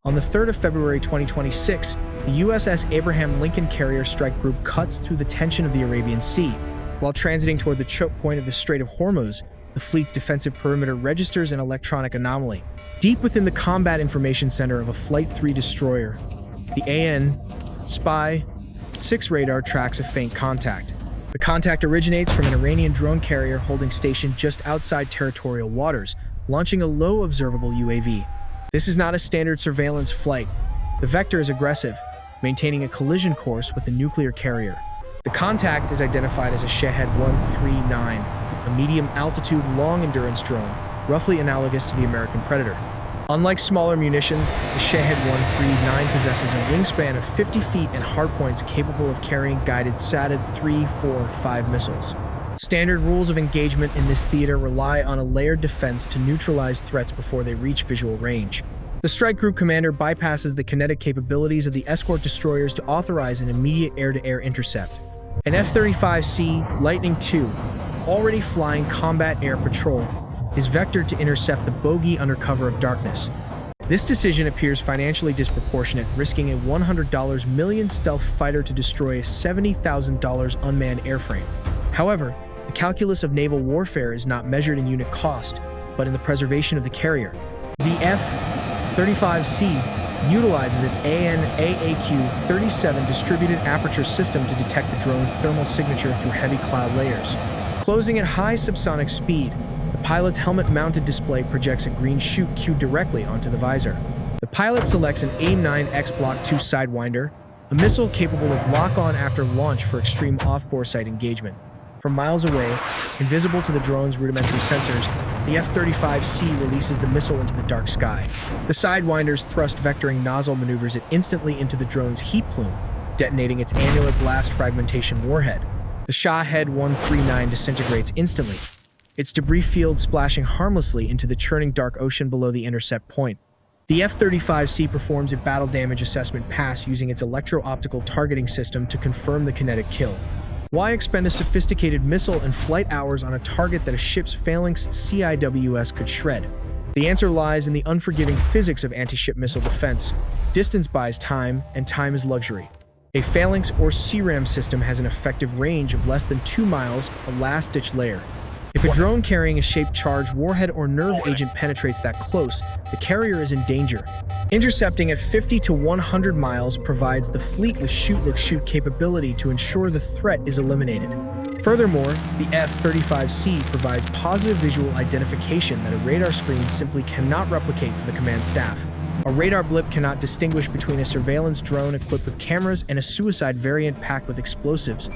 On the 3rd of February 2026, the USS Abraham Lincoln Carrier Strike Group cuts through the tension of the Arabian Sea. While transiting toward the choke point of the Strait of Hormuz, the fleet's defensive perimeter registers an electronic anomaly. Deep within the Combat Information Center of a Flight 3 destroyer, the AN Spy 6 radar tracks a faint contact. The contact originates from an Iranian drone carrier holding station just outside territorial waters, launching a low observable UAV. This is not a standard surveillance flight. The vector is aggressive, maintaining a collision course with the nuclear carrier. The contact is identified as a Shahed-139, a medium-altitude, long-endurance drone, roughly analogous to the American Predator. Unlike smaller munitions, the Shahed-139 possesses a wingspan of 50 feet and hardpoints capable of carrying guided SATD 3-4-5 missiles. Standard rules of engagement in this theater rely on a layered defense to neutralize threats before they reach visual range. The strike group commander bypasses the kinetic capabilities of the escort destroyers to authorize an immediate air-to-air intercept. An F-35C Lightning II, already flying combat air patrol, is vectored to intercept the bogey under cover of darkness. This decision appears financially disproportionate, risking a $100 million stealth fighter to destroy a $70,000 unmanned airframe. However, the calculus of naval warfare is not measured in unit cost, but in the preservation of the carrier. The F-35C utilizes its AN/AAQ-37 distributed aperture system to detect the drone's thermal signature through heavy cloud layers. Closing at high subsonic speed, the pilot's helmet-mounted display projects a green chute cued directly onto the visor. The pilot selects an AIM-9X Block II Sidewinder, a missile capable of lock-on after launch for extreme off-bore sight engagement. From miles away, invisible to the drone's rudimentary sensors, the F-35C releases the missile into the dark sky. The Sidewinder's thrust-vectoring nozzle maneuvers it instantly into the drone's heat plume, detonating its annular blast fragmentation warhead. The Shahed-139 disintegrates instantly, its debris field splashing harmlessly into the churning dark ocean below the intercept point. The F-35C performs a battle damage assessment pass using its electro-optical targeting system to confirm the kinetic kill. Why expend a sophisticated missile and flight hours on a target that a ship's Phalanx CIWS could shred? The answer lies in the unforgiving physics of anti-ship missile defense. Distance buys time, and time is luxury. A Phalanx or CRAM system has an effective range of less than 2 miles, a last-ditch layer. If a drone carrying a shaped charge, warhead, or nerve agent penetrates that close, the carrier is in danger. Intercepting at 50 to 100 miles provides the fleet with shoot-look-shoot capability to ensure the threat is eliminated. Furthermore, the F-35C provides positive visual identification that a radar screen simply cannot replicate for the command staff. A radar blip cannot distinguish between a surveillance drone equipped with cameras and a suicide variant packed with explosives.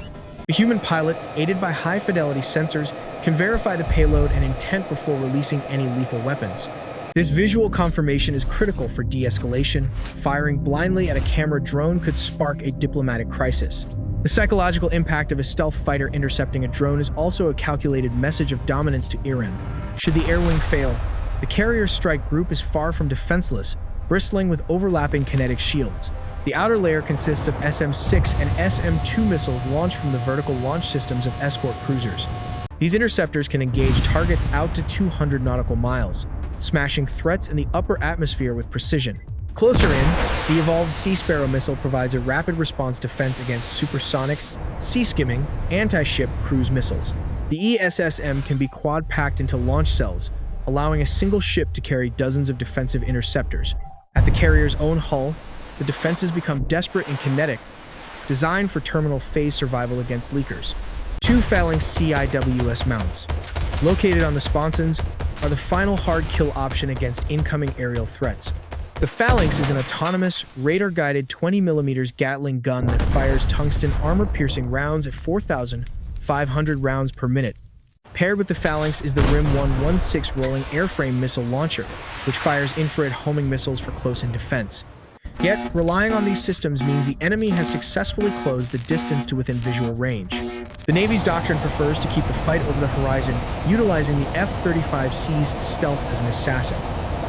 A human pilot, aided by high-fidelity sensors, can verify the payload and intent before releasing any lethal weapons. This visual confirmation is critical for de-escalation. Firing blindly at a camera drone could spark a diplomatic crisis. The psychological impact of a stealth fighter intercepting a drone is also a calculated message of dominance to Iran. Should the air wing fail, the carrier strike group is far from defenseless, bristling with overlapping kinetic shields. The outer layer consists of SM-6 and SM-2 missiles launched from the vertical launch systems of escort cruisers. These interceptors can engage targets out to 200 nautical miles, smashing threats in the upper atmosphere with precision. Closer in, the evolved Sea Sparrow missile provides a rapid response defense against supersonic, sea-skimming, anti-ship cruise missiles. The ESSM can be quad-packed into launch cells, allowing a single ship to carry dozens of defensive interceptors. At the carrier's own hull, the defenses become desperate and kinetic, designed for terminal phase survival against leakers. 2 Phalanx CIWS mounts, located on the sponsons, are the final hard kill option against incoming aerial threats. The Phalanx is an autonomous, radar-guided 20mm Gatling gun that fires tungsten armor-piercing rounds at 4,500 rounds per minute. Paired with the Phalanx is the RIM-116 rolling airframe missile launcher, which fires infrared homing missiles for close-in defense. Yet, relying on these systems means the enemy has successfully closed the distance to within visual range. The Navy's doctrine prefers to keep the fight over the horizon, utilizing the F-35C's stealth as an assassin.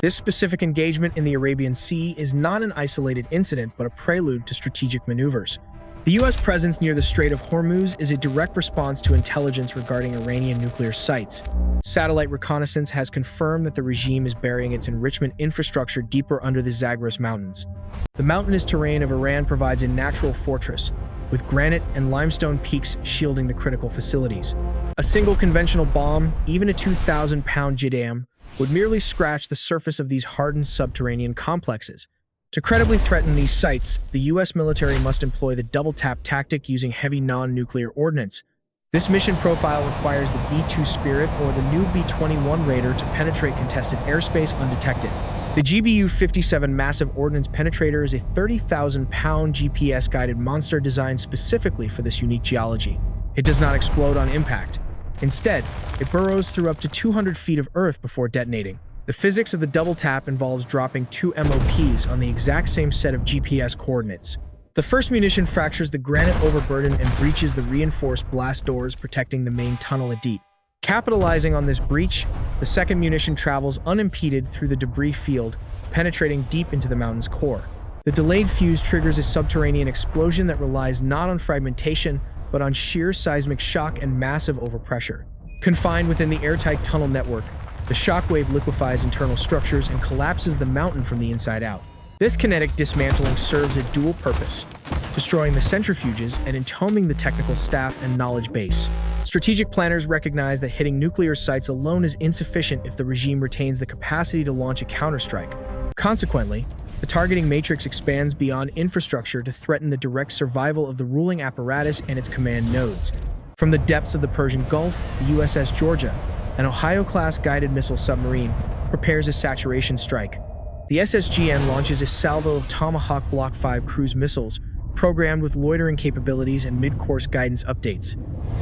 This specific engagement in the Arabian Sea is not an isolated incident, but a prelude to strategic maneuvers. The U.S. presence near the Strait of Hormuz is a direct response to intelligence regarding Iranian nuclear sites. Satellite reconnaissance has confirmed that the regime is burying its enrichment infrastructure deeper under the Zagros Mountains. The mountainous terrain of Iran provides a natural fortress, with granite and limestone peaks shielding the critical facilities. A single conventional bomb, even a 2,000-pound JDAM, would merely scratch the surface of these hardened subterranean complexes. To credibly threaten these sites, the U.S. military must employ the double-tap tactic using heavy non-nuclear ordnance. This mission profile requires the B-2 Spirit or the new B-21 Raider to penetrate contested airspace undetected. The GBU-57 Massive Ordnance Penetrator is a 30,000-pound GPS-guided monster designed specifically for this unique geology. It does not explode on impact. Instead, it burrows through up to 200 feet of earth before detonating. The physics of the double tap involves dropping 2 MOPs on the exact same set of GPS coordinates. The first munition fractures the granite overburden and breaches the reinforced blast doors protecting the main tunnel at deep. Capitalizing on this breach, the second munition travels unimpeded through the debris field, penetrating deep into the mountain's core. The delayed fuse triggers a subterranean explosion that relies not on fragmentation, but on sheer seismic shock and massive overpressure. Confined within the airtight tunnel network, the shockwave liquefies internal structures and collapses the mountain from the inside out. This kinetic dismantling serves a dual purpose, destroying the centrifuges and entombing the technical staff and knowledge base. Strategic planners recognize that hitting nuclear sites alone is insufficient if the regime retains the capacity to launch a counterstrike. Consequently, the targeting matrix expands beyond infrastructure to threaten the direct survival of the ruling apparatus and its command nodes. From the depths of the Persian Gulf, the USS Georgia, an Ohio-class guided missile submarine, prepares a saturation strike. The SSGN launches a salvo of Tomahawk Block 5 cruise missiles, programmed with loitering capabilities and mid-course guidance updates.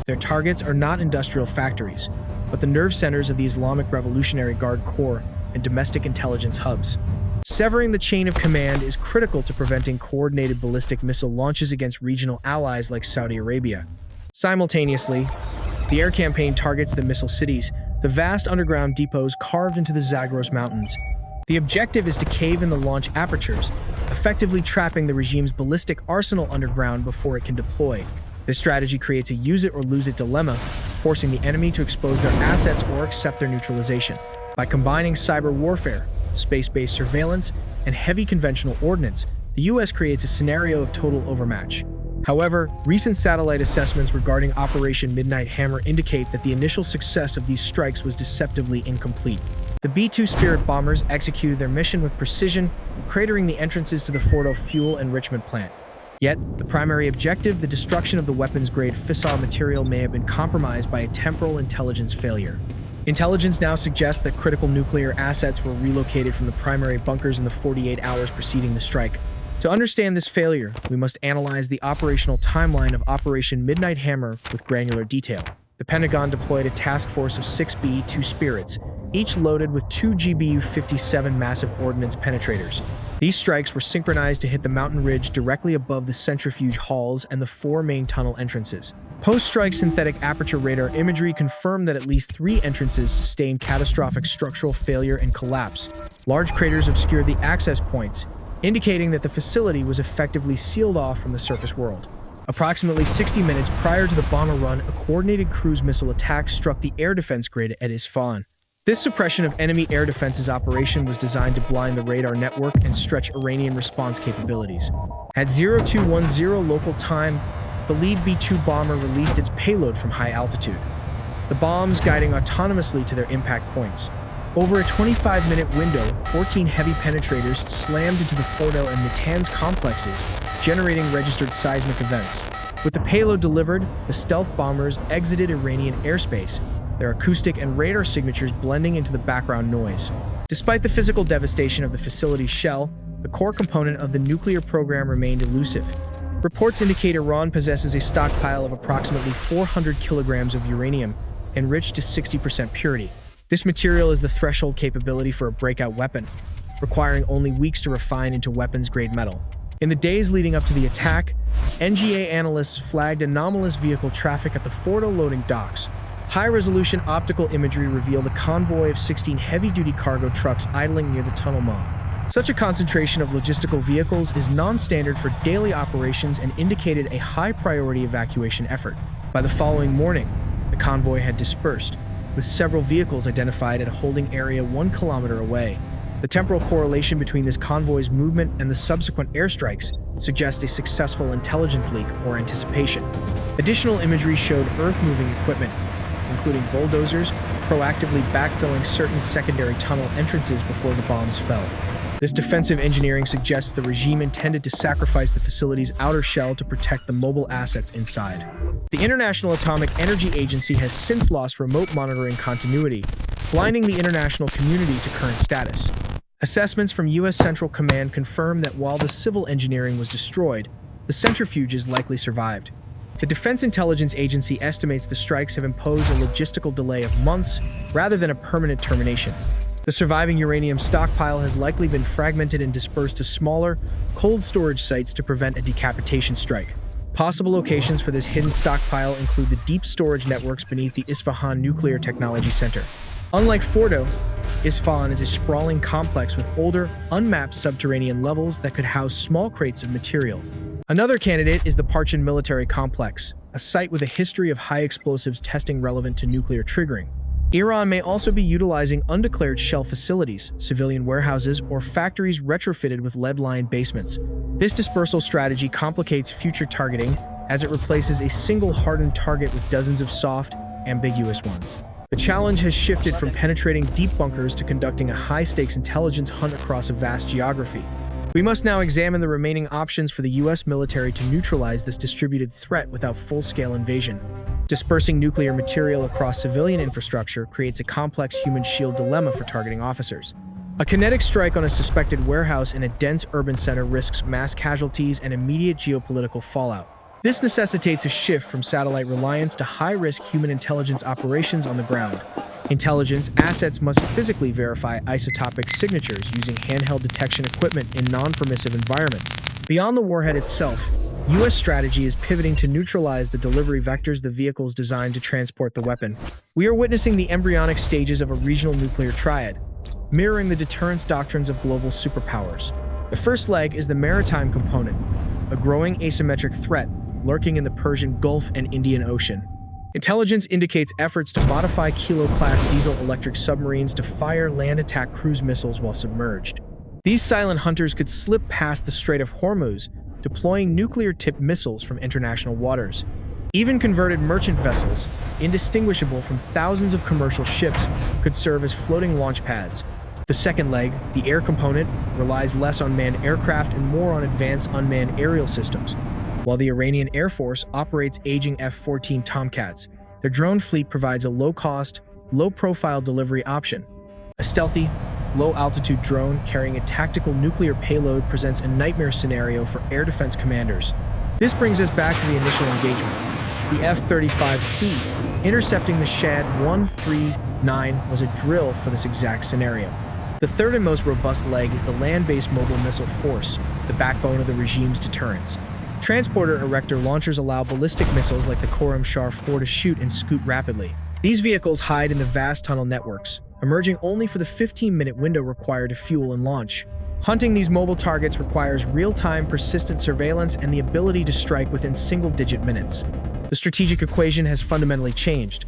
Their targets are not industrial factories, but the nerve centers of the Islamic Revolutionary Guard Corps and domestic intelligence hubs. Severing the chain of command is critical to preventing coordinated ballistic missile launches against regional allies like Saudi Arabia. Simultaneously, the air campaign targets the missile cities, the vast underground depots carved into the Zagros Mountains. The objective is to cave in the launch apertures, effectively trapping the regime's ballistic arsenal underground before it can deploy. This strategy creates a use-it-or-lose-it dilemma, forcing the enemy to expose their assets or accept their neutralization. By combining cyber warfare, space-based surveillance, and heavy conventional ordnance, the U.S. creates a scenario of total overmatch. However, recent satellite assessments regarding Operation Midnight Hammer indicate that the initial success of these strikes was deceptively incomplete. The B-2 Spirit bombers executed their mission with precision, cratering the entrances to the Fordow fuel enrichment plant. Yet, the primary objective, the destruction of the weapons-grade fissile material, may have been compromised by a temporal intelligence failure. Intelligence now suggests that critical nuclear assets were relocated from the primary bunkers in the 48 hours preceding the strike. To understand this failure, we must analyze the operational timeline of Operation Midnight Hammer with granular detail. The Pentagon deployed a task force of 6 B-2 Spirits, each loaded with 2 GBU-57 Massive Ordnance Penetrators. These strikes were synchronized to hit the mountain ridge directly above the centrifuge halls and the 4 main tunnel entrances. Post-strike synthetic aperture radar imagery confirmed that at least 3 entrances sustained catastrophic structural failure and collapse. Large craters obscured the access points, indicating that the facility was effectively sealed off from the surface world. Approximately 60 minutes prior to the bomber run, a coordinated cruise missile attack struck the air defense grid at Isfahan. This suppression of enemy air defenses operation was designed to blind the radar network and stretch Iranian response capabilities. At 0210 local time, the lead B-2 bomber released its payload from high altitude, the bombs guiding autonomously to their impact points. Over a 25-minute window, 14 heavy penetrators slammed into the Fordow and Natanz complexes, generating registered seismic events. With the payload delivered, the stealth bombers exited Iranian airspace, their acoustic and radar signatures blending into the background noise. Despite the physical devastation of the facility's shell, the core component of the nuclear program remained elusive. Reports indicate Iran possesses a stockpile of approximately 400 kilograms of uranium, enriched to 60% purity. This material is the threshold capability for a breakout weapon, requiring only weeks to refine into weapons-grade metal. In the days leading up to the attack, NGA analysts flagged anomalous vehicle traffic at the Fordow loading docks. High-resolution optical imagery revealed a convoy of 16 heavy-duty cargo trucks idling near the tunnel mouth. Such a concentration of logistical vehicles is non-standard for daily operations and indicated a high-priority evacuation effort. By the following morning, the convoy had dispersed, with several vehicles identified at a holding area 1 kilometer away. The temporal correlation between this convoy's movement and the subsequent airstrikes suggests a successful intelligence leak or anticipation. Additional imagery showed earth-moving equipment, including bulldozers, proactively backfilling certain secondary tunnel entrances before the bombs fell. This defensive engineering suggests the regime intended to sacrifice the facility's outer shell to protect the mobile assets inside. The International Atomic Energy Agency has since lost remote monitoring continuity, blinding the international community to current status. Assessments from U.S. Central Command confirm that while the civil engineering was destroyed, the centrifuges likely survived. The Defense Intelligence Agency estimates the strikes have imposed a logistical delay of months rather than a permanent termination. The surviving uranium stockpile has likely been fragmented and dispersed to smaller, cold storage sites to prevent a decapitation strike. Possible locations for this hidden stockpile include the deep storage networks beneath the Isfahan Nuclear Technology Center. Unlike Fordow, Isfahan is a sprawling complex with older, unmapped subterranean levels that could house small crates of material. Another candidate is the Parchin Military Complex, a site with a history of high explosives testing relevant to nuclear triggering. Iran may also be utilizing undeclared shell facilities, civilian warehouses, or factories retrofitted with lead-lined basements. This dispersal strategy complicates future targeting as it replaces a single hardened target with dozens of soft, ambiguous ones. The challenge has shifted from penetrating deep bunkers to conducting a high-stakes intelligence hunt across a vast geography. We must now examine the remaining options for the U.S. military to neutralize this distributed threat without full-scale invasion. Dispersing nuclear material across civilian infrastructure creates a complex human shield dilemma for targeting officers. A kinetic strike on a suspected warehouse in a dense urban center risks mass casualties and immediate geopolitical fallout. This necessitates a shift from satellite reliance to high-risk human intelligence operations on the ground. Intelligence assets must physically verify isotopic signatures using handheld detection equipment in non-permissive environments. Beyond the warhead itself, U.S. strategy is pivoting to neutralize the delivery vectors the vehicles designed to transport the weapon. We are witnessing the embryonic stages of a regional nuclear triad, mirroring the deterrence doctrines of global superpowers. The first leg is the maritime component, a growing asymmetric threat lurking in the Persian Gulf and Indian Ocean. Intelligence indicates efforts to modify Kilo-class diesel-electric submarines to fire land attack cruise missiles while submerged. These silent hunters could slip past the Strait of Hormuz, deploying nuclear-tipped missiles from international waters. Even converted merchant vessels, indistinguishable from thousands of commercial ships, could serve as floating launch pads. The second leg, the air component, relies less on manned aircraft and more on advanced unmanned aerial systems. While the Iranian Air Force operates aging F-14 Tomcats, their drone fleet provides a low-cost, low-profile delivery option. A stealthy, low-altitude drone carrying a tactical nuclear payload presents a nightmare scenario for air defense commanders. This brings us back to the initial engagement. The F-35C, intercepting the Shahed-139, was a drill for this exact scenario. The third and most robust leg is the land-based mobile missile force, the backbone of the regime's deterrence. Transporter erector launchers allow ballistic missiles like the Khorramshahr-4 to shoot and scoot rapidly. These vehicles hide in the vast tunnel networks, emerging only for the 15-minute window required to fuel and launch. Hunting these mobile targets requires real-time, persistent surveillance and the ability to strike within single-digit minutes. The strategic equation has fundamentally changed.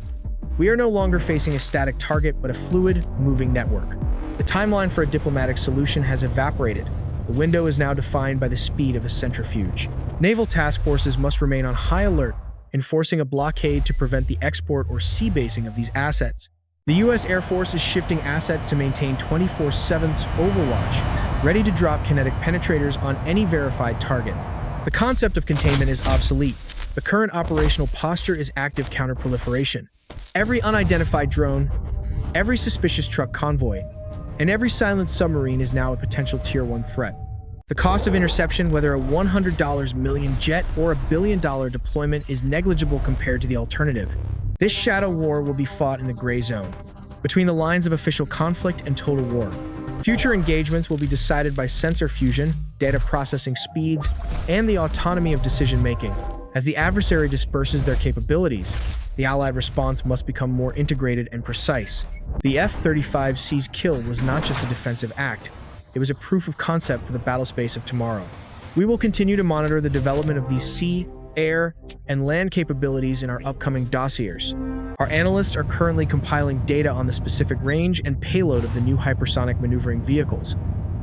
We are no longer facing a static target, but a fluid, moving network. The timeline for a diplomatic solution has evaporated. The window is now defined by the speed of a centrifuge. Naval task forces must remain on high alert, enforcing a blockade to prevent the export or sea basing of these assets. The U.S. Air Force is shifting assets to maintain 24/7 overwatch, ready to drop kinetic penetrators on any verified target. The concept of containment is obsolete. The current operational posture is active counter-proliferation. Every unidentified drone, every suspicious truck convoy, and every silent submarine is now a potential Tier 1 threat. The cost of interception, whether a $100 million jet or a $1 billion deployment, is negligible compared to the alternative. This shadow war will be fought in the gray zone, between the lines of official conflict and total war. Future engagements will be decided by sensor fusion, data processing speeds, and the autonomy of decision-making. As the adversary disperses their capabilities, the Allied response must become more integrated and precise. The F-35C's kill was not just a defensive act. it was a proof of concept for the battlespace of tomorrow. We will continue to monitor the development of these sea, air, and land capabilities in our upcoming dossiers. Our analysts are currently compiling data on the specific range and payload of the new hypersonic maneuvering vehicles.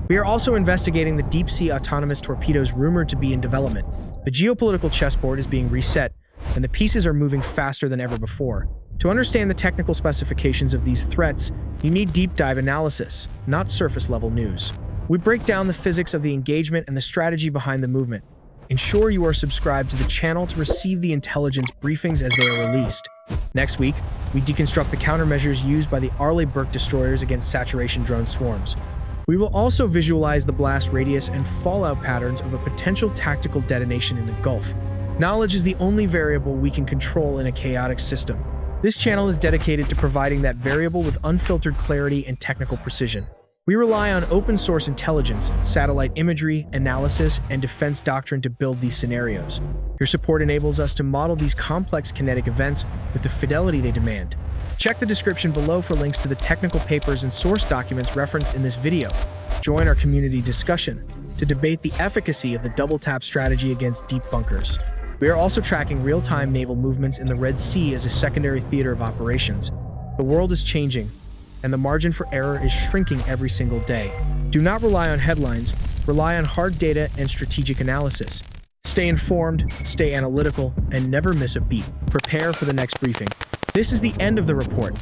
We are also investigating the deep-sea autonomous torpedoes rumored to be in development. The geopolitical chessboard is being reset, and the pieces are moving faster than ever before. To understand the technical specifications of these threats, you need deep-dive analysis, not surface-level news. We break down the physics of the engagement and the strategy behind the movement. Ensure you are subscribed to the channel to receive the intelligence briefings as they are released. Next week, we deconstruct the countermeasures used by the Arleigh-Burke destroyers against saturation drone swarms. We will also visualize the blast radius and fallout patterns of a potential tactical detonation in the Gulf. Knowledge is the only variable we can control in a chaotic system. This channel is dedicated to providing that variable with unfiltered clarity and technical precision. We rely on open-source intelligence, satellite imagery, analysis, and defense doctrine to build these scenarios. Your support enables us to model these complex kinetic events with the fidelity they demand. Check the description below for links to the technical papers and source documents referenced in this video. Join our community discussion to debate the efficacy of the double-tap strategy against deep bunkers. We are also tracking real-time naval movements in the Red Sea as a secondary theater of operations. The world is changing, and the margin for error is shrinking every single day. Do not rely on headlines, rely on hard data and strategic analysis. Stay informed, stay analytical, and never miss a beat. Prepare for the next briefing. This is the end of the report.